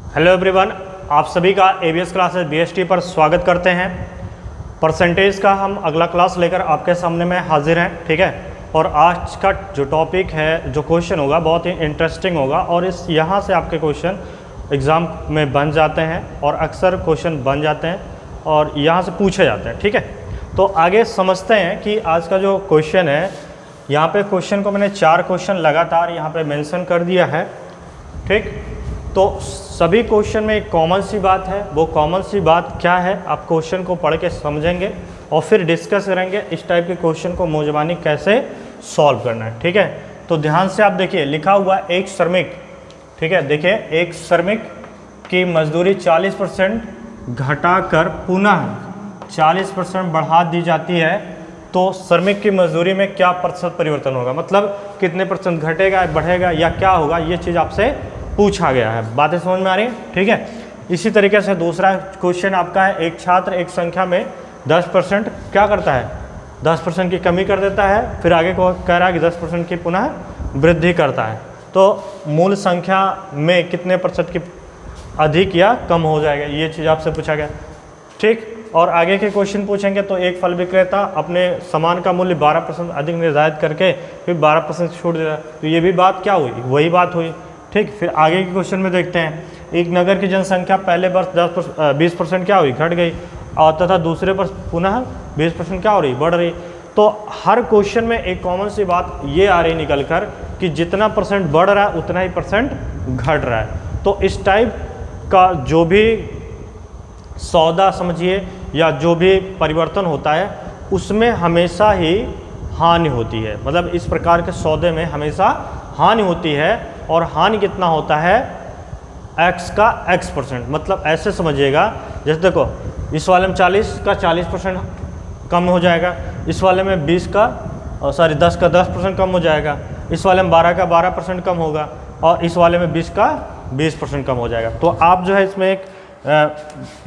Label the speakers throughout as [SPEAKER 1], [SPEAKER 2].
[SPEAKER 1] Hello everyone, आप सभी का एबीएस क्लासेस बीएसटी पर स्वागत करते हैं। परसेंटेज का हम अगला क्लास लेकर आपके सामने में हाजिर हैं, ठीक है। और आज का जो टॉपिक है, जो क्वेश्चन होगा बहुत ही इंटरेस्टिंग होगा और इस यहाँ से आपके क्वेश्चन एग्ज़ाम में बन जाते हैं और अक्सर क्वेश्चन बन जाते हैं और यहाँ से पूछे जाते हैं, ठीक है। तो आगे समझते हैं कि आज का जो क्वेश्चन है, यहाँ पे क्वेश्चन को मैंने 4 क्वेश्चन लगातार यहाँ पे मेंशन कर दिया है, ठीक। तो सभी क्वेश्चन में एक कॉमन सी बात है, वो कॉमन सी बात क्या है आप क्वेश्चन को पढ़ के समझेंगे और फिर डिस्कस करेंगे इस टाइप के क्वेश्चन को मौजबानी कैसे सॉल्व करना है, ठीक है। तो ध्यान से आप देखिए, लिखा हुआ एक श्रमिक, ठीक है। देखिए, एक श्रमिक की मजदूरी 40% घटाकर पुनः 40% बढ़ा दी जाती है, तो श्रमिक की मजदूरी में क्या प्रतिशत परिवर्तन होगा, मतलब कितने परसेंट घटेगा, बढ़ेगा या क्या होगा, ये चीज़ आपसे पूछा गया है। बातें समझ में आ रही है, ठीक है। इसी तरीके से दूसरा क्वेश्चन आपका है, एक छात्र एक संख्या में 10% क्या करता है, 10% की कमी कर देता है, फिर आगे को कह रहा है कि 10% की पुनः वृद्धि करता है, तो मूल संख्या में कितने प्रतिशत की अधिक या कम हो जाएगा, ये चीज़ आपसे पूछा गया, ठीक। और आगे के क्वेश्चन पूछेंगे तो एक फल विक्रेता अपने सामान का मूल्य 12% अधिक निर्धारित करके फिर 12% छूट दे रहा है, तो ये भी बात क्या हुई, वही बात हुई, ठीक। फिर आगे के क्वेश्चन में देखते हैं, एक नगर की जनसंख्या पहले वर्ष 20% क्या हुई, घट गई, और तथा दूसरे वर्ष पुनः 20% क्या हो रही, बढ़ रही। तो हर क्वेश्चन में एक कॉमन सी बात ये आ रही निकल कर कि जितना परसेंट बढ़ रहा है उतना ही परसेंट घट रहा है। तो इस टाइप का जो भी सौदा समझिए या जो भी परिवर्तन होता है उसमें हमेशा ही हानि होती है, मतलब इस प्रकार के सौदे में हमेशा हानि होती है। और हानि कितना होता है, x का x%, मतलब ऐसे समझिएगा, जैसे देखो इस वाले में 40 का 40% कम हो जाएगा, इस वाले में 10 का 10% कम हो जाएगा, इस वाले में 12 का 12% कम होगा और इस वाले में 20 का 20% कम हो जाएगा। तो आप जो है इसमें एक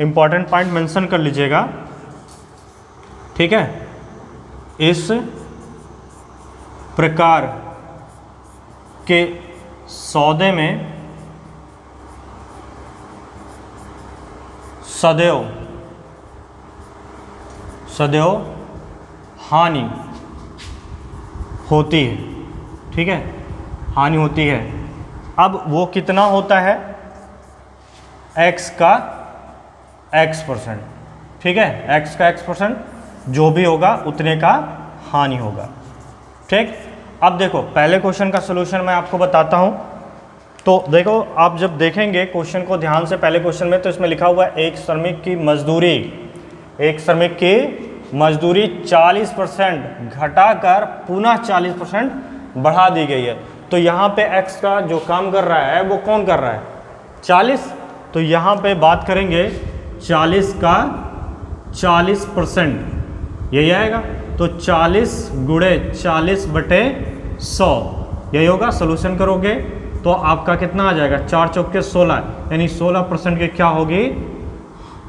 [SPEAKER 1] इम्पॉर्टेंट पॉइंट मेंशन कर लीजिएगा, ठीक है। इस प्रकार के सौदे में सदैव हानि होती है, ठीक है, हानि होती है। अब वो कितना होता है, x का x%, ठीक है, x का x%, जो भी होगा उतने का हानि होगा, ठीक। अब देखो पहले क्वेश्चन का सलूशन मैं आपको बताता हूँ। तो देखो, आप जब देखेंगे क्वेश्चन को ध्यान से, पहले क्वेश्चन में तो इसमें लिखा हुआ है एक श्रमिक की मजदूरी 40% घटाकर पुनः 40% बढ़ा दी गई है। तो यहाँ पे x का जो काम कर रहा है वो कौन कर रहा है, 40। तो यहाँ पे बात करेंगे 40 का 40%, यही आएगा। तो 40 गुणे 40/100 यही होगा। सोल्यूशन करोगे तो आपका कितना आ जाएगा, 4 चौके 16, यानी 16% की क्या होगी,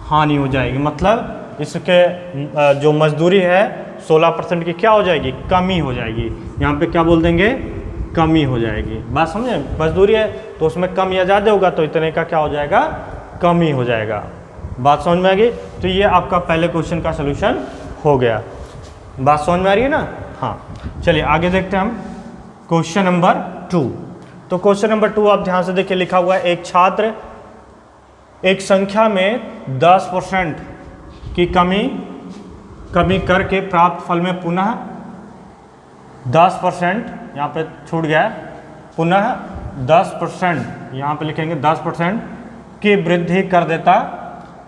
[SPEAKER 1] हानि हो जाएगी। मतलब इसके जो मजदूरी है 16% की क्या हो जाएगी, कमी हो जाएगी। यहाँ पे क्या बोल देंगे, कमी हो जाएगी। बात समझे, मजदूरी है तो उसमें कम या ज़्यादा होगा तो इतने का क्या हो जाएगा, कमी हो जाएगा। बात समझ में आ गई। तो ये आपका पहले क्वेश्चन का सोल्यूशन हो गया। बात समझ में आ रही है ना, हाँ। चलिए आगे देखते हैं हम क्वेश्चन नंबर 2। तो क्वेश्चन नंबर 2 आप ध्यान से देखिए, लिखा हुआ है एक छात्र एक संख्या में 10% की कमी करके प्राप्त फल में पुनः 10%, यहाँ पे छूट गया है, पुनः 10%, यहाँ पे लिखेंगे 10% की वृद्धि कर देता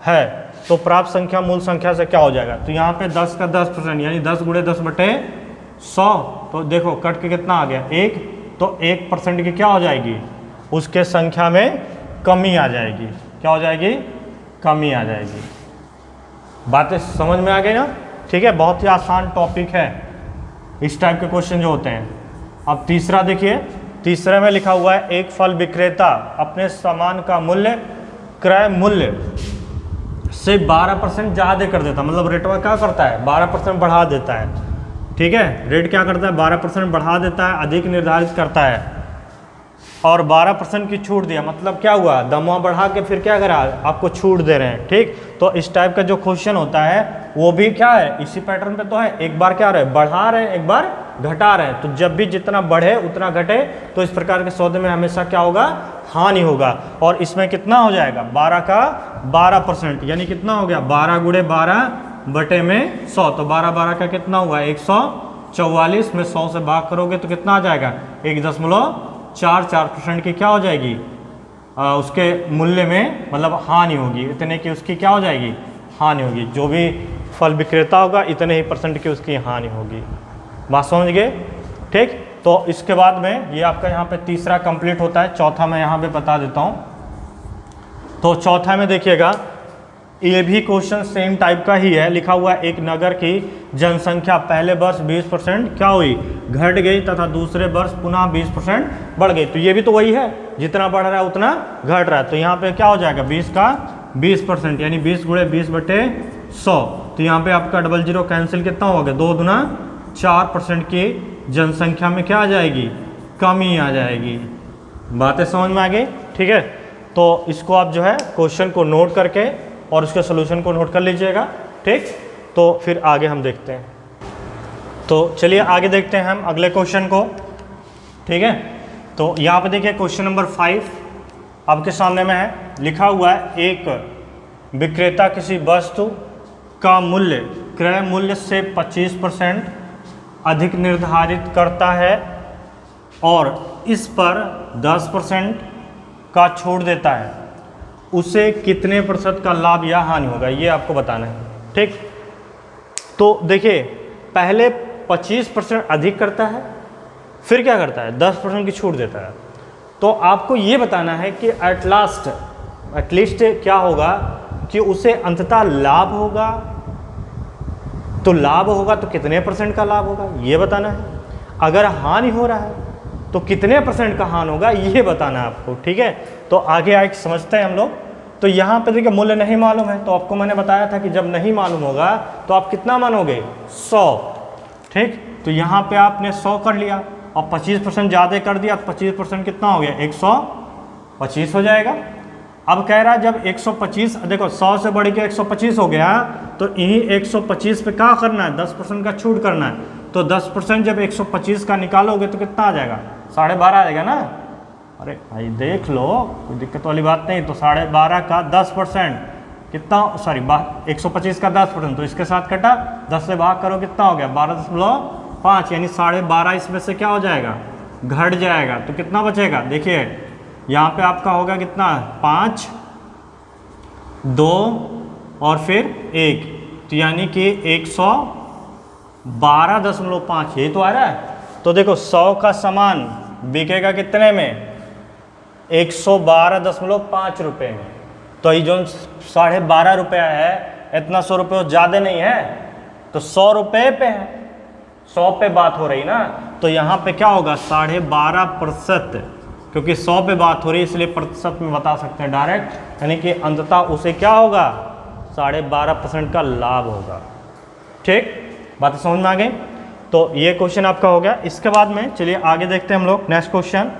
[SPEAKER 1] है, तो प्राप्त संख्या मूल संख्या से क्या हो जाएगा। तो यहाँ पे 10 का 10%, यानी 10 गुणे 10/100। तो देखो कट के कितना आ गया, 1, तो 1% की क्या हो जाएगी, उसके संख्या में कमी आ जाएगी। क्या हो जाएगी, कमी आ जाएगी। बातें समझ में आ गई ना, ठीक है। बहुत ही आसान टॉपिक है इस टाइप के क्वेश्चन जो होते हैं। अब तीसरा देखिए, तीसरे में लिखा हुआ है एक फल विक्रेता अपने सामान का मूल्य क्रय मूल्य से 12% ज़्यादा कर देता, मतलब रेट में क्या करता है, 12% बढ़ा देता है, ठीक है। रेट क्या करता है, 12% बढ़ा देता है, अधिक निर्धारित करता है। और 12% की छूट दिया, मतलब क्या हुआ, दमवा बढ़ा के फिर क्या करा, आपको छूट दे रहे हैं। ठीक, तो इस टाइप का जो क्वेश्चन होता है वो भी क्या है, इसी पैटर्न पे तो है, एक बार क्या रहे बढ़ा रहे हैं, एक बार घटा रहे हैं। तो जब भी जितना बढ़े उतना घटे, तो इस प्रकार के सौदे में हमेशा क्या होगा, हानि होगा। और इसमें कितना हो जाएगा, 12 का 12%, यानी कितना हो गया, 12 गुणे 12 बटे में 100, तो 12 का कितना हुआ, 144 में 100 से भाग करोगे तो कितना आ जाएगा, 1.44% की क्या हो जाएगी, उसके मूल्य में मतलब हानि होगी, इतने की उसकी क्या हो जाएगी, हानि होगी। जो भी फल विक्रेता होगा इतने ही % की उसकी हानि होगी। बात समझ गए। ठीक, तो इसके बाद में ये आपका यहाँ पे तीसरा कंप्लीट होता है। चौथा मैं यहाँ पे बता देता हूँ। तो चौथा में देखिएगा, ये भी क्वेश्चन सेम टाइप का ही है। लिखा हुआ है एक नगर की जनसंख्या पहले वर्ष 20% क्या हुई, घट गई, तथा दूसरे वर्ष पुनः 20% बढ़ गई। तो ये भी तो वही है, जितना बढ़ रहा है उतना घट रहा है। तो यहाँ पे क्या हो जाएगा, 20 का 20%, यानी 20 गुणे 20 बटे 100। तो यहाँ पे आपका 00 कैंसिल कितना होगा, 2 दूना 4% की जनसंख्या में क्या आ जाएगी, कमी आ जाएगी। बातें समझ में आ गई। ठीक है, तो इसको आप जो है क्वेश्चन को नोट करके और उसके सोल्यूशन को नोट कर लीजिएगा। ठीक, तो फिर आगे हम देखते हैं। तो चलिए आगे देखते हैं हम अगले क्वेश्चन को। ठीक है, तो यहाँ पे देखिए क्वेश्चन नंबर 5 आपके सामने में है। लिखा हुआ है एक विक्रेता किसी वस्तु का मूल्य क्रय मूल्य से 25% अधिक निर्धारित करता है और इस पर 10% का छूट देता है, उसे कितने % का लाभ या हानि होगा, ये आपको बताना है। ठीक, तो देखिए पहले 25% अधिक करता है, फिर क्या करता है, 10% की छूट देता है। तो आपको ये बताना है कि एटलीस्ट क्या होगा कि उसे अंततः लाभ होगा। तो लाभ होगा तो कितने % का लाभ होगा, ये बताना है। अगर हानि हो रहा है तो कितने % का हानि होगा, ये बताना है आपको। ठीक है, तो आगे आगे समझते हैं हम लोग। तो यहाँ पे देखिए मूल्य नहीं मालूम है, तो आपको मैंने बताया था कि जब नहीं मालूम होगा तो आप कितना मानोगे, 100। ठीक, तो यहाँ पे आपने 100 कर लिया और 25% ज़्यादा कर दिया, तो 25% कितना हो गया, 125 हो जाएगा। अब कह रहा है जब 125, देखो 100 से बढ़ के 125 हो गया, तो यही 125 पे क्या करना है, 10% का छूट करना है। तो 10% जब 125 का निकालोगे तो कितना आ जाएगा, 12.5 आ जाएगा ना। अरे भाई देख लो, कोई दिक्कत वाली बात नहीं। तो 12.5 का 10% कितना, सॉरी 125 का 10%, तो इसके साथ कटा, 10 से भाग करो कितना हो गया, 12.5, यानी 12.5 इसमें से क्या हो जाएगा, घट जाएगा। तो कितना बचेगा, देखिए यहाँ पे आपका होगा कितना, 5, 2 और फिर 1, तो यानी कि 112.5, यही तो आ रहा है। तो देखो 100 का सामान बिकेगा कितने में, 112.5 रुपये में। तो ये जो 12.5 रुपया है, इतना 100 रुपये ज़्यादा नहीं है, तो 100 रुपये पे है, 100 पे बात हो रही ना। तो यहाँ पे क्या होगा, 12.5%, क्योंकि 100 पे बात हो रही है इसलिए प्रतिशत में बता सकते हैं डायरेक्ट, यानी कि अंततः उसे क्या होगा, 12.5% का लाभ होगा। ठीक, बातें समझ में आ गई। तो ये क्वेश्चन आपका हो गया। इसके बाद में चलिए आगे देखते हैं हम लोग नेक्स्ट क्वेश्चन।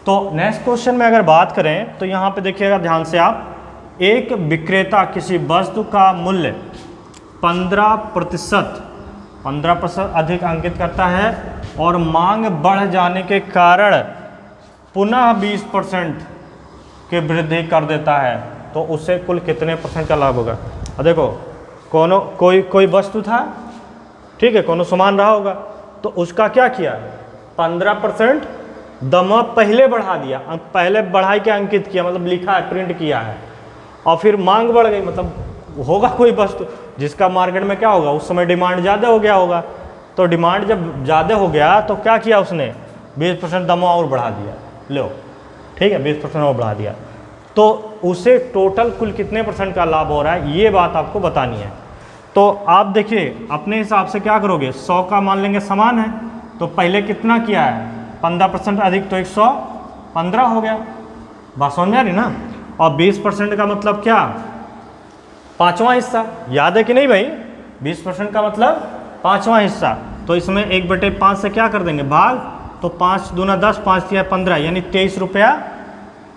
[SPEAKER 1] तो नेक्स्ट क्वेश्चन में अगर बात करें तो यहाँ पे देखिएगा ध्यान से आप, एक विक्रेता किसी वस्तु का मूल्य 15% अधिक अंकित करता है और मांग बढ़ जाने के कारण पुनः 20% की वृद्धि कर देता है, तो उसे कुल कितने % का लाभ होगा। अब देखो कोई वस्तु था, ठीक है, कोनो सामान रहा होगा, तो उसका क्या किया, 15% दमा पहले बढ़ा दिया, पहले बढ़ाई के अंकित किया, मतलब लिखा है, प्रिंट किया है, और फिर मांग बढ़ गई, मतलब होगा कोई वस्तु जिसका मार्केट में क्या होगा, उस समय डिमांड ज़्यादा हो गया होगा। तो डिमांड जब ज़्यादा हो गया तो क्या किया उसने, 20% दमा और बढ़ा दिया, लो ठीक है, 20% और बढ़ा दिया, तो उसे टोटल कुल कितने % का लाभ हो रहा है, ये बात आपको बतानी है। तो आप देखिए अपने हिसाब से क्या करोगे, 100 का मान लेंगे सामान है, तो पहले कितना किया है, 15% अधिक, तो 115 हो गया। बात समझ में आ रही ना। और 20% का मतलब क्या, 5वां हिस्सा, याद है कि नहीं भाई, 20% का मतलब 5वां हिस्सा। तो इसमें 1/5 से क्या कर देंगे, भाग तो 5 दूना 10, 5 तिया 15, यानी 23 रुपया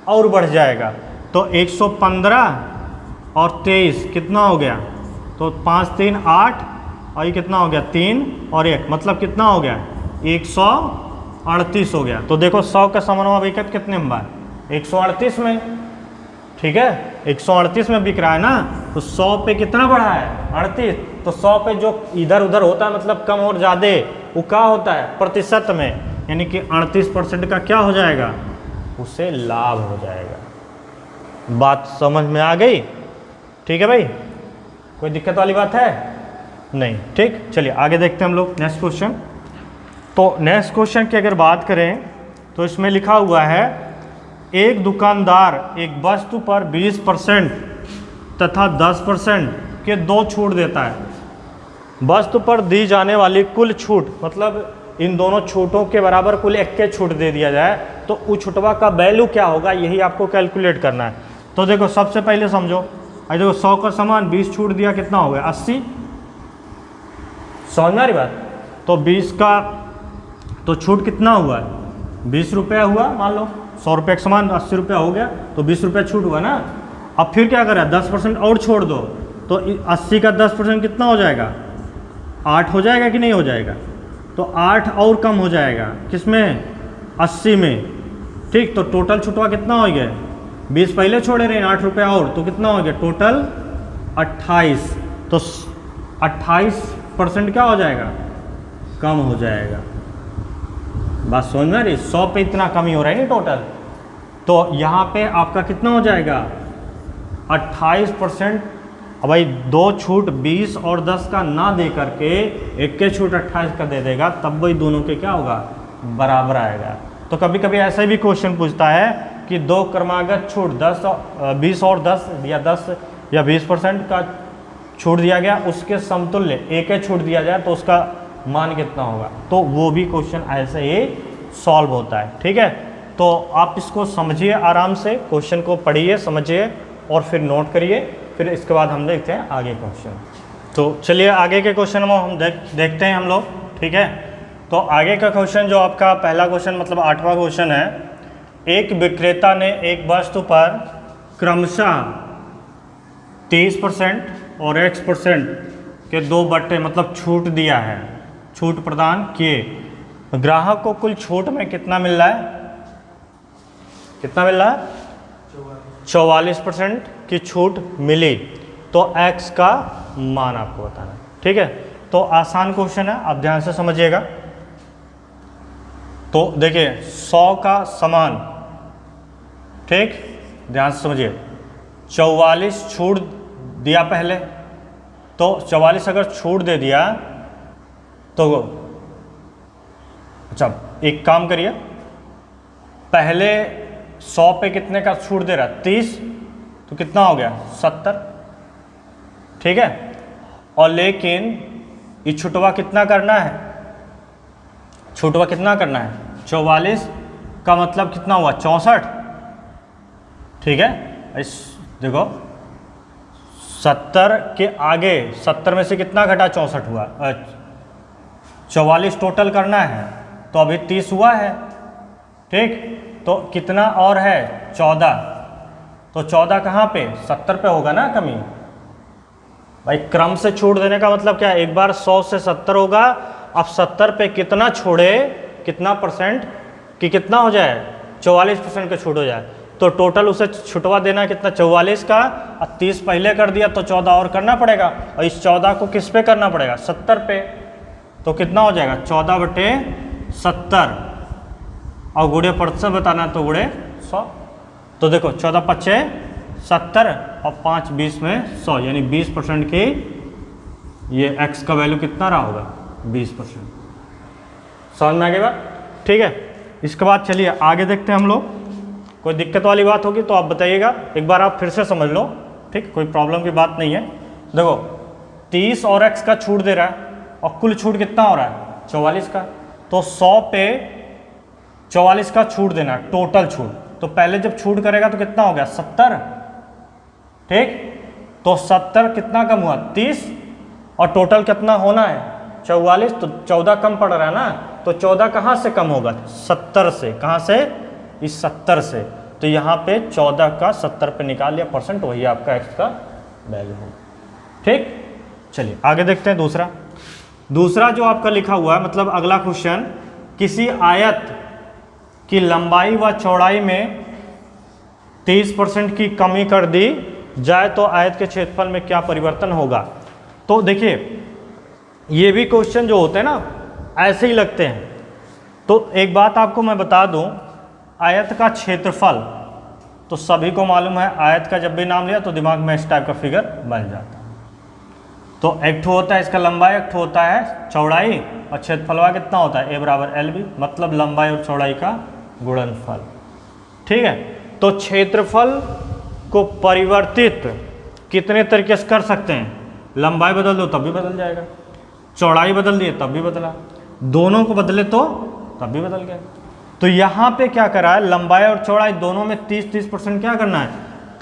[SPEAKER 1] और बढ़ जाएगा। तो 115 और 23 कितना हो गया? तो 5 3 8 और ये कितना हो गया? 3 और 1, मतलब कितना हो गया? 138 हो गया। तो देखो 100 का समन्वय विकल्प कितने में बार? 138 में, ठीक है, 138 में बिक रहा है ना, तो 100 पे कितना बढ़ा है? 38। तो 100 पे जो इधर उधर होता है, मतलब कम और ज़्यादा, वो क्या होता है? प्रतिशत में, यानी कि 38% का क्या हो जाएगा? उसे लाभ हो जाएगा। बात समझ में आ गई? ठीक है भाई, कोई दिक्कत वाली बात है? नहीं, ठीक। चलिए आगे देखते हैं हम लोग नेक्स्ट क्वेश्चन। तो नेक्स्ट क्वेश्चन की अगर बात करें तो इसमें लिखा हुआ है, एक दुकानदार एक वस्तु पर 20% तथा 10% के 2 छूट देता है। वस्तु पर दी जाने वाली कुल छूट, मतलब इन दोनों छूटों के बराबर कुल 1 छूट दे दिया जाए तो उस छुटवा का वैल्यू क्या होगा, यही आपको कैलकुलेट करना है। तो देखो सबसे पहले समझो, अरे देखो 100 का सामान 20 छूट दिया, कितना हो गया? 80। समझ में आ रही बात? तो 20 का तो छूट कितना हुआ? 20 रुपया हुआ। मान लो 100 रुपये का सामान 80 रुपया हो गया, तो 20 रुपया छूट हुआ ना। अब फिर क्या करें? 10% और छोड़ दो, तो 80 का 10% कितना हो जाएगा? 8 हो जाएगा कि नहीं हो जाएगा? तो 8 और कम हो जाएगा, किसमें? 80 में, ठीक। तो टोटल छुटवा कितना हो गया? 20 पहले छोड़े रहे, 8 रुपया और, तो कितना हो गया टोटल? 28। तो 28% क्या हो जाएगा? कम हो जाएगा। बात समझ में आ रही? 100 पे इतना कमी हो रहा है नहीं टोटल, तो यहाँ पे आपका कितना हो जाएगा? 28%। अब भाई 2 छूट 20 और 10 का ना दे करके 1 के छूट 28 का दे देगा, तब वही दोनों के क्या होगा? बराबर आएगा। तो कभी कभी ऐसा भी क्वेश्चन पूछता है कि 2 क्रमागत छूट 20 और 10 या 10 या 20% का छूट दिया गया, उसके समतुल्य 1 छूट दिया जाए तो उसका मान कितना होगा? तो वो भी क्वेश्चन ऐसे ही सॉल्व होता है, ठीक है। तो आप इसको समझिए आराम से, क्वेश्चन को पढ़िए, समझिए और फिर नोट करिए, फिर इसके बाद हम देखते हैं आगे क्वेश्चन। तो चलिए आगे के क्वेश्चन में हम देखते हैं हम लोग, ठीक है। तो आगे का क्वेश्चन जो आपका पहला क्वेश्चन मतलब 8वां क्वेश्चन है, एक विक्रेता ने एक वस्तु पर क्रमशः 23% और X% के 2 बट्टे मतलब छूट दिया है, छूट प्रदान किए। ग्राहक को कुल छूट में कितना मिल रहा है? कितना मिल रहा है? 44% की छूट मिली। तो x का मान आपको बताना है, ठीक है। तो आसान क्वेश्चन है, आप ध्यान से समझिएगा। तो देखिए 100 का समान, ठीक, ध्यान से समझिए, 44 छूट दिया पहले, तो 44 अगर छूट दे दिया तो अच्छा एक काम करिए, पहले 100 पे कितने का छूट दे रहा है? 30, तो कितना हो गया? 70, ठीक है। और लेकिन ये छुटवा कितना करना है? छुटवा कितना करना है? 44 का मतलब कितना हुआ? 64, ठीक है। इस देखो 70 के आगे 70 में से कितना घटा? 64 हुआ। 44 टोटल करना है, तो अभी 30 हुआ है, ठीक। तो कितना और है? 14। तो 14 कहाँ पे? 70 पे होगा ना कमी। भाई क्रम से छूट देने का मतलब क्या है? एक बार 100 से 70 होगा, अब 70 पे कितना छोड़े, कितना परसेंट कि कितना हो जाए? 44% का छूट हो जाए। तो टोटल उसे छुटवा देना कितना? 44 का, अब 30 पहले कर दिया तो 14 और करना पड़ेगा, और इस 14 को किस पे करना पड़ेगा? 70 पे। तो कितना हो जाएगा? 14/70, और गुणे प्रतिशत बताना तो गुणे 100। तो देखो 14 पच्चे 70 और 5 20 में 100, यानी 20% की ये x का वैल्यू कितना रहा होगा? 20%। समझ में आ गई बात? ठीक है। इसके बाद चलिए आगे देखते हैं हम लोग। कोई दिक्कत वाली बात होगी तो आप बताइएगा, एक बार आप फिर से समझ लो, ठीक, कोई प्रॉब्लम की बात नहीं है। देखो 30 और x का छूट दे रहा है, और कुल छूट कितना हो रहा है? 44 का। तो 100 पे 44 का छूट देना, टोटल छूट। तो पहले जब छूट करेगा तो कितना हो गया? 70, ठीक। तो 70 कितना कम हुआ? 30, और टोटल कितना होना है? 44। तो 14 कम पड़ रहा है ना, तो 14 कहाँ से कम होगा? 70 से। कहाँ से? इस 70 से। तो यहाँ पे 14 का 70 पे निकाल लिया परसेंट, वही आपका x का वैल्यू होगा। ठीक, चलिए आगे देखते हैं। दूसरा जो आपका लिखा हुआ है, मतलब अगला क्वेश्चन, किसी आयत की लंबाई व चौड़ाई में 30% की कमी कर दी जाए तो आयत के क्षेत्रफल में क्या परिवर्तन होगा? तो देखिए, ये भी क्वेश्चन जो होते हैं ना ऐसे ही लगते हैं। तो एक बात आपको मैं बता दूं, आयत का क्षेत्रफल तो सभी को मालूम है, आयत का जब भी नाम लिया तो दिमाग में इस टाइप का फिगर बन जाता है। तो एक ठो होता है इसका लंबाई, एक ठो होता है चौड़ाई, और क्षेत्रफल कितना होता है? a बराबर LB, मतलब लंबाई और चौड़ाई का गुणनफल। ठीक है, तो क्षेत्रफल को परिवर्तित कितने तरीके से कर सकते हैं? लंबाई बदल दो तब भी बदल जाएगा, चौड़ाई बदल दिए तब भी बदला, दोनों को बदले तो तब भी बदल गया। तो यहाँ पे क्या करा है, लंबाई और चौड़ाई दोनों में 30% क्या करना है?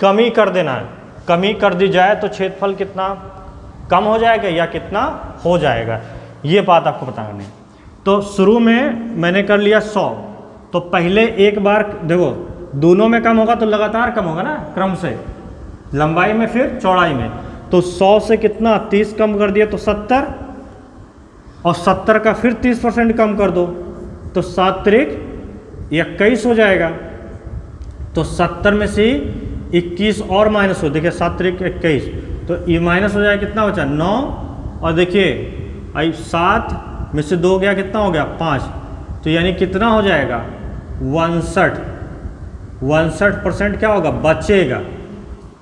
[SPEAKER 1] कमी कर देना है। कमी कर दी जाए तो क्षेत्रफल कितना कम हो जाएगा या कितना हो जाएगा, ये बात आपको पता करनी है। तो शुरू में मैंने कर लिया 100, तो पहले एक बार देखो दोनों में कम होगा तो लगातार कम होगा ना, क्रम से, लंबाई में फिर चौड़ाई में। तो 100 से कितना 30 कम कर दिया तो 70, और 70 का फिर 30% कम कर दो तो 7 त्रिक 21 हो जाएगा। तो 70 में से 21 और माइनस हो, देखिए 7 त्रिक 21, तो ये माइनस हो जाएगा, कितना बचा 9, और देखिए 7 में से 2 गया, कितना हो गया 5, तो यानी कितना हो जाएगा 62% क्या होगा? बचेगा।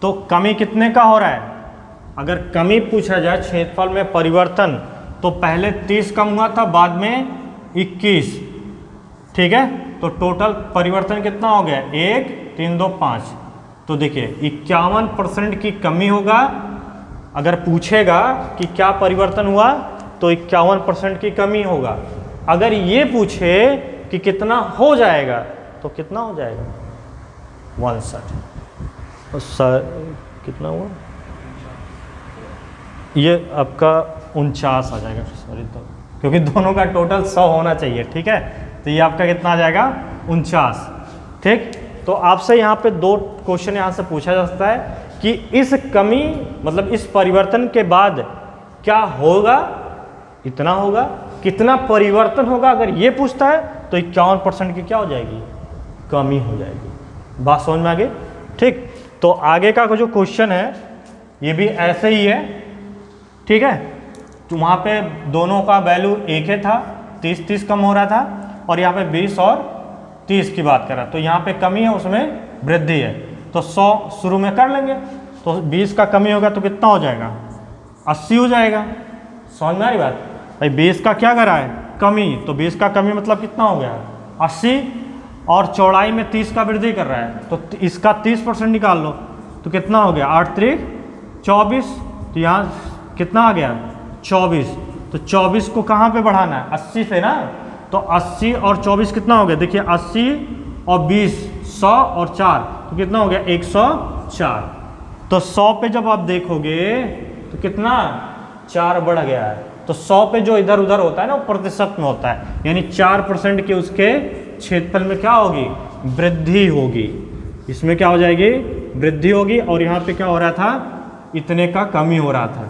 [SPEAKER 1] तो कमी कितने का हो रहा है? अगर कमी पूछा जाए क्षेत्रफल में परिवर्तन, तो पहले 30 कम हुआ था, बाद में 21। ठीक है, तो टोटल परिवर्तन कितना हो गया? 1 3 2 5। तो देखिए 51% की कमी होगा। अगर पूछेगा कि क्या परिवर्तन हुआ तो 51% की कमी होगा। अगर ये पूछे कि कितना हो जाएगा तो कितना हो जाएगा? 62। कितना हुआ? ये आपका 49 आ जाएगा, सॉरी, तो क्योंकि दोनों का टोटल 100 होना चाहिए। ठीक है, तो ये आपका कितना आ जाएगा? 49। ठीक, तो आपसे यहाँ पे 2 क्वेश्चन यहाँ से पूछा जा सकता है कि इस कमी मतलब इस परिवर्तन के बाद क्या होगा? इतना होगा। कितना परिवर्तन होगा? अगर ये पूछता है तो 51% की क्या हो जाएगी? कमी हो जाएगी। बात समझ में आ गई? ठीक, तो आगे का जो क्वेश्चन है ये भी ऐसे ही है। ठीक है, तो वहाँ पे दोनों का वैल्यू एक ही था, 30 कम हो रहा था, और यहाँ पे 20 और 30 की बात कर रहा है। तो यहाँ पे कमी है, उसमें वृद्धि है। तो 100 शुरू में कर लेंगे, तो 20 का कमी होगा तो कितना हो जाएगा? 80 हो जाएगा। समझ में आ रही बात? भाई 20 का क्या करा है? कमी, तो 20 का कमी मतलब कितना हो गया? 80, और चौड़ाई में 30 का वृद्धि कर रहा है, तो इसका 30% निकाल लो तो कितना हो गया? 8 त्रिक 24। तो यहाँ कितना आ गया? 24। तो 24 को कहाँ पे बढ़ाना है? 80 पे ना। तो 80 और 24 कितना हो गया? देखिए 80 और 20 100 और 4, तो कितना हो गया? 104। तो 100 पे जब आप देखोगे तो कितना 4 बढ़ गया है। तो 100 पे जो इधर उधर होता है ना वो प्रतिशत में होता है, यानी 4% की उसके क्षेत्रफल में क्या होगी? वृद्धि होगी। इसमें क्या हो जाएगी? वृद्धि होगी। और यहाँ पे क्या हो रहा था? इतने का कमी हो रहा था।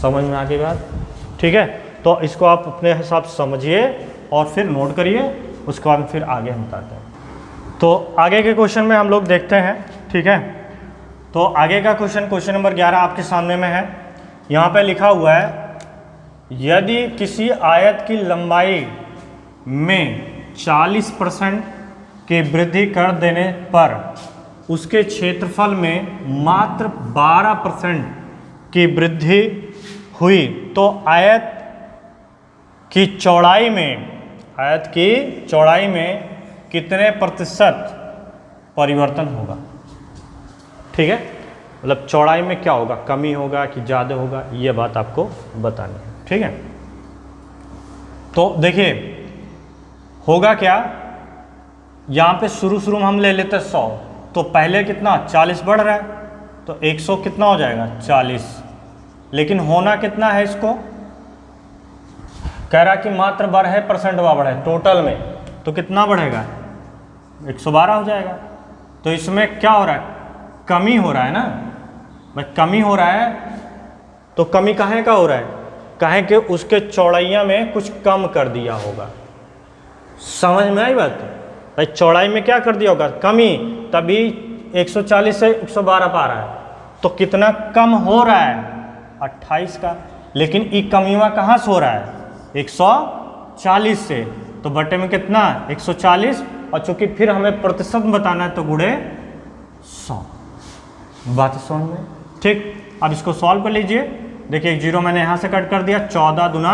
[SPEAKER 1] समझ में आ गई बात? ठीक है, तो इसको आप अपने हिसाब से समझिए और फिर नोट करिए, उसके बाद फिर आगे हम बताते हैं। तो आगे के क्वेश्चन में हम लोग देखते हैं। ठीक है, तो आगे का क्वेश्चन नंबर 11 आपके सामने में है। यहाँ पे लिखा हुआ है, यदि किसी आयत की लंबाई में 40% की वृद्धि कर देने पर उसके क्षेत्रफल में मात्र 12% की वृद्धि हुई तो आयत की चौड़ाई में कितने प्रतिशत परिवर्तन होगा? ठीक है, मतलब चौड़ाई में क्या होगा? कमी होगा कि ज़्यादा होगा? ये बात आपको बतानी है। ठीक है, तो देखिए होगा क्या, यहाँ पे शुरू में हम ले लेते 100, तो पहले कितना 40 बढ़ रहा है, तो 100 कितना हो जाएगा? 40। लेकिन होना कितना है इसको? कह रहा कि मात्र 12% बढ़े टोटल में, तो कितना बढ़ेगा? 112 हो जाएगा। तो इसमें क्या हो रहा है? कमी हो रहा है ना भाई, कमी हो रहा है। तो कमी काहे का हो रहा है? काहे कि उसके चौड़ाइया में कुछ कम कर दिया होगा। समझ में आई बात? भाई चौड़ाई में क्या कर दिया होगा? कमी, तभी 140 से 112 पा रहा है। तो कितना कम हो रहा है? 28 का। लेकिन ये कमीवा कहाँ से हो रहा है? 140 से। तो बटे में कितना? 140, और चूंकि फिर हमें प्रतिशत बताना है तो गुणे 100। बात समझ में? ठीक। अब इसको सॉल्व कर लीजिए। देखिए एक जीरो मैंने यहाँ से कट कर दिया। 14 दूना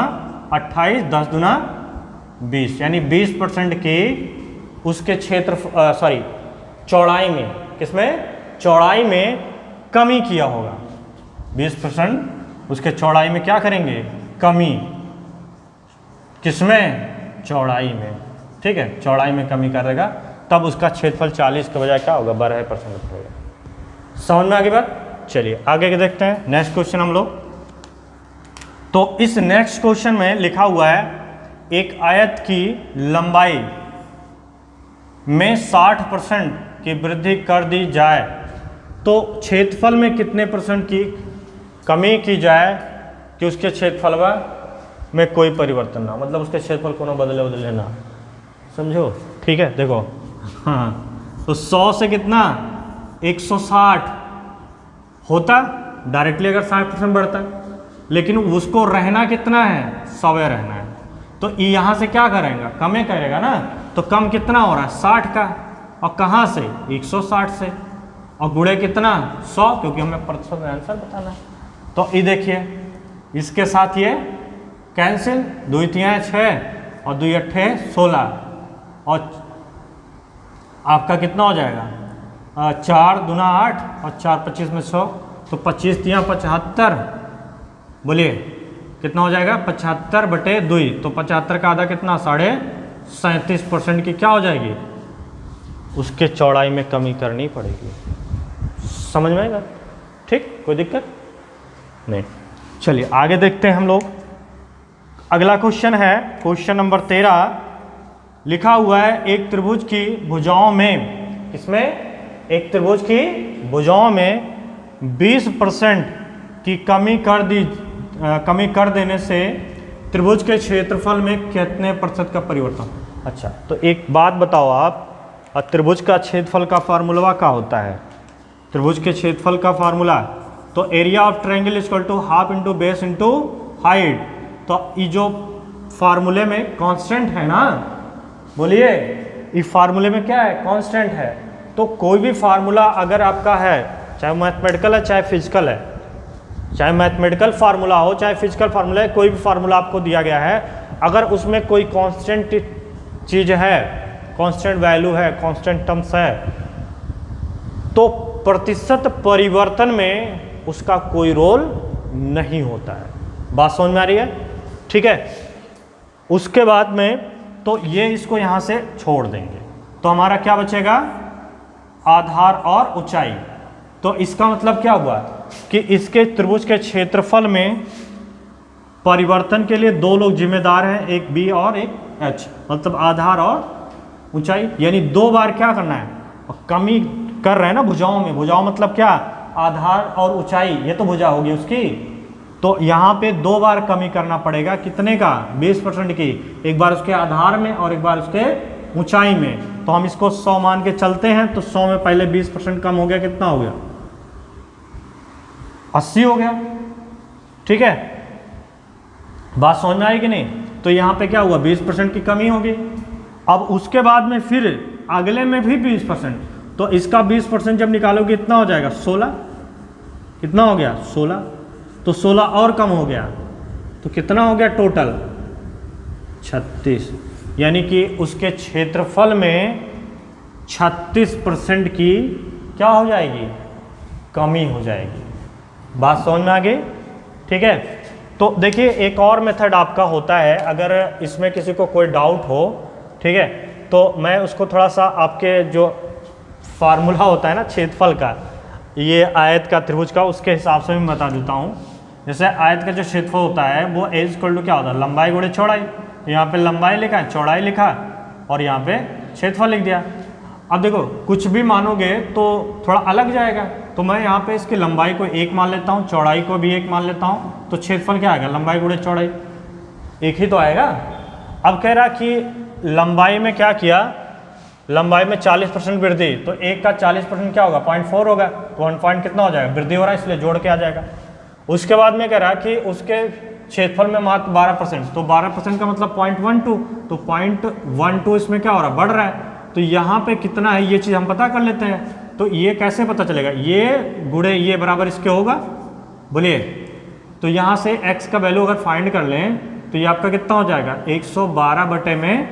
[SPEAKER 1] 28, 10 दूना 20, यानी 20% की उसके क्षेत्र चौड़ाई में, किसमें? चौड़ाई में कमी किया होगा। 20% उसके चौड़ाई में क्या करेंगे? कमी। किसमें? चौड़ाई में। ठीक है, चौड़ाई में कमी करेगा, तब उसका क्षेत्रफल 40 के बजाय क्या होगा? 12% होगा। समझ में आगे बात? चलिए आगे के देखते हैं। नेक्स्ट क्वेश्चन हम लोग। तो इस नेक्स्ट क्वेश्चन में लिखा हुआ है, एक आयत की लंबाई में 60% की वृद्धि कर दी जाए तो क्षेत्रफल में कितने % की कमी की जाए कि उसके क्षेत्रफल में कोई परिवर्तन ना, मतलब उसके क्षेत्रफल को ना बदले ना। समझो? ठीक है, देखो हाँ, तो 100 से कितना? 160 होता डायरेक्टली अगर 60% बढ़ता, लेकिन उसको रहना कितना है? 100 रहना है। तो यहाँ से क्या करेगा? कमे करेगा ना। तो कम कितना हो रहा है? 60 का। और कहाँ से? 160 से। और गुणे कितना? 100, क्योंकि हमें प्रतिशत में आंसर बताना है। तो ये देखिए, इसके साथ ये कैंसिल, 2 3 6 और 2 8 16, और आपका कितना हो जाएगा? 4 दूना 8 और 4 25 में 100, तो 25 3 75। बोलिए कितना हो जाएगा? 75 बटे 2। तो 75 का आधा कितना? 37.5% की क्या हो जाएगी? उसके चौड़ाई में कमी करनी पड़ेगी। समझ में आएगा? ठीक, कोई दिक्कत नहीं। चलिए आगे देखते हैं हम लोग। अगला क्वेश्चन है क्वेश्चन नंबर 13। लिखा हुआ है, एक त्रिभुज की भुजाओं में, इसमें एक त्रिभुज की भुजाओं में 20% की कमी कर देने से त्रिभुज के क्षेत्रफल में कितने % का परिवर्तन? अच्छा, तो एक बात बताओ आप, त्रिभुज का क्षेत्रफल का फार्मूला क्या होता है? त्रिभुज के क्षेत्रफल का फार्मूला, तो area of triangle equal to half into base into height. तो ये जो फार्मूले में कांस्टेंट है ना, बोलिए इस फार्मूले में क्या है? कांस्टेंट है। तो कोई भी फार्मूला अगर आपका है, चाहे मैथमेटिकल है चाहे फिजिकल है, चाहे मैथमेटिकल फार्मूला हो चाहे फिजिकल फार्मूला है, कोई भी फार्मूला आपको दिया गया है, अगर उसमें कोई कांस्टेंट चीज़ है, कांस्टेंट वैल्यू है, कांस्टेंट टर्म्स है, तो प्रतिशत परिवर्तन में उसका कोई रोल नहीं होता है। बात समझ में आ रही है? ठीक है। उसके बाद में तो ये इसको यहाँ से छोड़ देंगे, तो हमारा क्या बचेगा? आधार और ऊंचाई। तो इसका मतलब क्या हुआ कि इसके त्रिभुज के क्षेत्रफल में परिवर्तन के लिए 2 लोग जिम्मेदार हैं, एक बी और एक एच, मतलब आधार और ऊंचाई। यानी 2 बार क्या करना है? कमी कर रहे हैं ना भुजाओं में। भुजाओं मतलब क्या? आधार और ऊंचाई, ये तो भुजा होगी उसकी। तो यहाँ पे 2 बार कमी करना पड़ेगा। कितने का? 20% की। एक बार उसके आधार में और एक बार उसके ऊंचाई में। तो हम इसको 100 मान के चलते हैं, तो 100 में पहले 20% कम हो गया, कितना हो गया? 80 हो गया। ठीक है, बात समझ में आई कि नहीं? तो यहाँ पे क्या हुआ? 20% की कमी होगी। अब उसके बाद में फिर अगले में भी 20%, तो इसका 20% जब निकालोगे कितना हो जाएगा? 16। कितना हो गया? 16। तो 16 और कम हो गया, तो कितना हो गया टोटल? 36। यानी कि उसके क्षेत्रफल में 36% की क्या हो जाएगी? कमी हो जाएगी। बात समझ में आ गई? ठीक है। तो देखिए एक और मेथड आपका होता है, अगर इसमें किसी को कोई डाउट हो, ठीक है, तो मैं उसको थोड़ा सा आपके जो फार्मूला होता है ना क्षेत्रफल का, ये आयत का त्रिभुज का, उसके हिसाब से भी बता देता हूँ। जैसे आयत का जो क्षेत्रफल होता है वो a इक्वल टू क्या होता है, लंबाई गुणे चौड़ाई। यहाँ पे लंबाई लिखा है, चौड़ाई लिखा और यहाँ पे क्षेत्रफल लिख दिया। अब देखो कुछ भी मानोगे तो थोड़ा अलग जाएगा, तो मैं यहाँ पे इसकी लंबाई को 1 मान लेता हूँ, चौड़ाई को भी 1 मान लेता हूँ, तो क्षेत्रफल क्या आएगा, लंबाई गुणे चौड़ाई, एक ही तो आएगा। अब कह रहा कि लंबाई में क्या किया, लंबाई में 40% वृद्धि, तो 1 का 40% क्या होगा, 0.4 होगा, तो 1 पॉइंट कितना हो जाएगा, वृद्धि हो रहा है इसलिए जोड़ के आ जाएगा। उसके बाद में कह रहा कि उसके क्षेत्रफल में मात्र 12%, तो 12% का मतलब 0.12, तो 0.12 इसमें क्या हो रहा है, बढ़ रहा है। तो यहाँ पे कितना है ये चीज़ हम पता कर लेते हैं। तो ये कैसे पता चलेगा, ये गुणे ये बराबर इसके होगा, बोलिए। तो यहाँ से x का वैल्यू अगर फाइंड कर लें तो ये आपका कितना हो जाएगा, 112 बटे में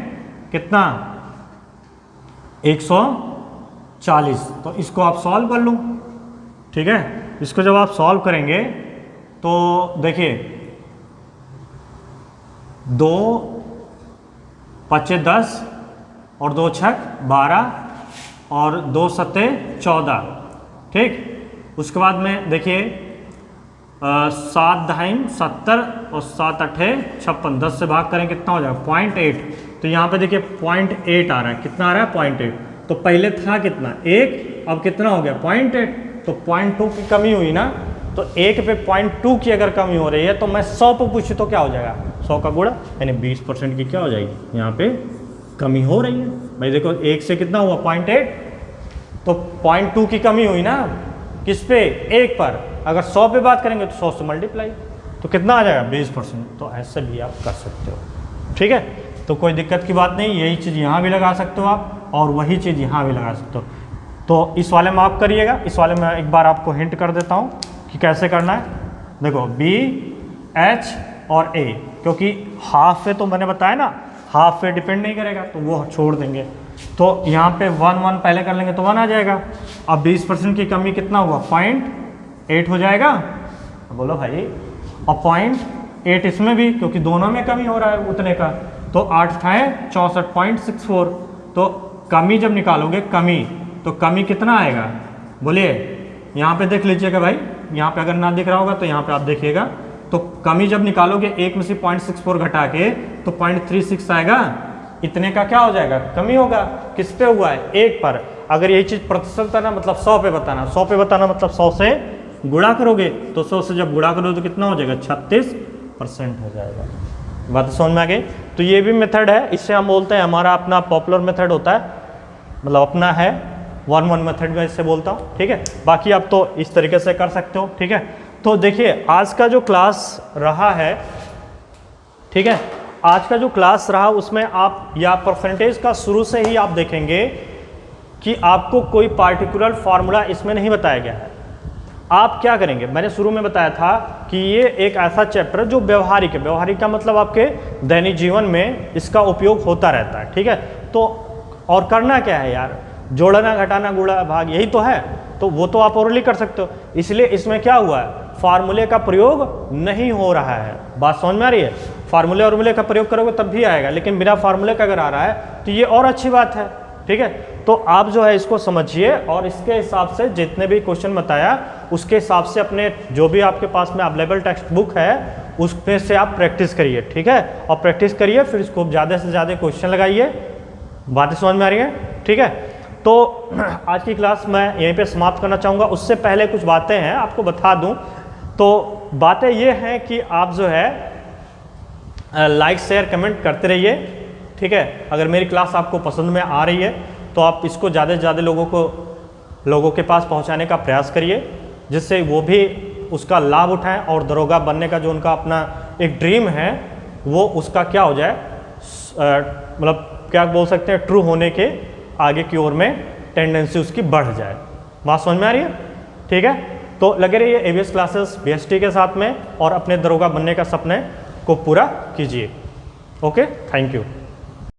[SPEAKER 1] कितना, 140। तो इसको आप सॉल्व कर लो, ठीक है। इसको जब आप सॉल्व करेंगे तो देखिए 2 5 10 और 2 6 12 और 2 7 14, ठीक। उसके बाद में देखिए 7 ढाई 70 और 7 8 56, 10 से भाग करें कितना हो जाएगा, 0.8। तो यहाँ पे देखिए 0.8 आ रहा है, कितना आ रहा है, 0.8। तो पहले था कितना, 1, अब कितना हो गया, 0.8। तो 0.2 की कमी हुई ना, तो 1 पे 0.2 की अगर कमी हो रही है तो मैं 100 पे पूछूँ तो क्या हो जाएगा, 100 का गुणा, यानी 20% की क्या हो जाएगी, यहाँ पे कमी हो रही है। भाई देखो 1 से कितना हुआ, 0.8, तो 0.2 की कमी हुई ना, किस पे, 1 पर। अगर 100 पे बात करेंगे तो 100 से मल्टीप्लाई, तो कितना आ जाएगा, 20%। तो ऐसे भी आप कर सकते हो, ठीक है। तो कोई दिक्कत की बात नहीं, यही चीज़ यहाँ भी लगा सकते हो आप और वही चीज़ यहाँ भी लगा सकते हो। तो इस वाले में आप करिएगा, इस वाले में एक बार आपको हिंट कर देता हूँ कि कैसे करना है। देखो B H और A, क्योंकि हाफ पे तो मैंने बताया ना, हाफ पे डिपेंड नहीं करेगा तो वो छोड़ देंगे। तो यहाँ पे 1 1 पहले कर लेंगे तो 1 आ जाएगा। अब 20% की कमी कितना हुआ, 0.8 हो जाएगा, बोलो भाई। और 0.8 इसमें भी, क्योंकि दोनों में कमी हो रहा है उतने का, तो 8 है 64.64। तो कमी जब निकालोगे कमी, तो कमी कितना आएगा, बोलिए। यहाँ पे देख लीजिएगा भाई, यहाँ पे अगर ना दिख रहा होगा तो यहाँ पे आप देखिएगा। तो कमी जब निकालोगे 1 में से 0.64 घटा के तो 0.36 आएगा, इतने का क्या हो जाएगा, कमी होगा। किस पे हुआ है, 1 पर। अगर यही चीज़ प्रतिशत बताना मतलब 100 पे बताना, 100 पे बताना मतलब 100 से गुणा करोगे, तो 100 से जब गुणा करोगे तो कितना हो जाएगा, 36% हो जाएगा। बात समझ में आ गई। तो ये भी मेथड है, इससे हम बोलते हैं, हमारा अपना पॉपुलर मेथड होता है, मतलब अपना है 1-1 मेथड में इससे बोलता हूँ, ठीक है। बाकी आप तो इस तरीके से कर सकते हो, ठीक है। तो देखिए आज का जो क्लास रहा है, ठीक है, आज का जो क्लास रहा उसमें आप या परसेंटेज का शुरू से ही आप देखेंगे कि आपको कोई पार्टिकुलर फार्मूला इसमें नहीं बताया गया है। आप क्या करेंगे, मैंने शुरू में बताया था कि ये एक ऐसा चैप्टर है जो व्यवहारिक है। व्यवहारिक का मतलब आपके दैनिक जीवन में इसका उपयोग होता रहता है, ठीक है। तो और करना क्या है यार, जोड़ना घटाना गुणा भाग, यही तो है। तो वो तो आप ओरली कर सकते हो, इसलिए इसमें क्या हुआ है, फार्मूले का प्रयोग नहीं हो रहा है। बात समझ में आ रही है। फार्मूले और का प्रयोग करोगे तब भी आएगा, लेकिन बिना फार्मूले का अगर आ रहा है तो ये और अच्छी बात है, ठीक है। तो आप जो है इसको समझिए और इसके हिसाब से जितने भी क्वेश्चन बताया उसके हिसाब से अपने जो भी आपके पास में अवेलेबल टेक्स्ट बुक है उसमें से आप प्रैक्टिस करिए, ठीक है। और प्रैक्टिस करिए, फिर इसको ज़्यादा से ज़्यादा क्वेश्चन लगाइए। बातें समझ में आ रही है, ठीक है। तो आज की क्लास मैं यहीं पे समाप्त करना चाहूँगा। उससे पहले कुछ बातें हैं आपको बता दूँ। तो बातें ये हैं कि आप जो है लाइक शेयर कमेंट करते रहिए, ठीक है। अगर मेरी क्लास आपको पसंद में आ रही है तो आप इसको ज़्यादा से ज़्यादा लोगों के पास पहुंचाने का प्रयास करिए, जिससे वो भी उसका लाभ उठाएं और दरोगा बनने का जो उनका अपना एक ड्रीम है वो उसका क्या हो जाए, मतलब क्या बोल सकते हैं, ट्रू होने के आगे की ओर में टेंडेंसी उसकी बढ़ जाए। बात समझ में आ रही है, ठीक है। तो लगे रहिए एबीएस क्लासेस बीएसटी के साथ में और अपने दरोगा बनने का सपने को पूरा कीजिए। Okay, thank you.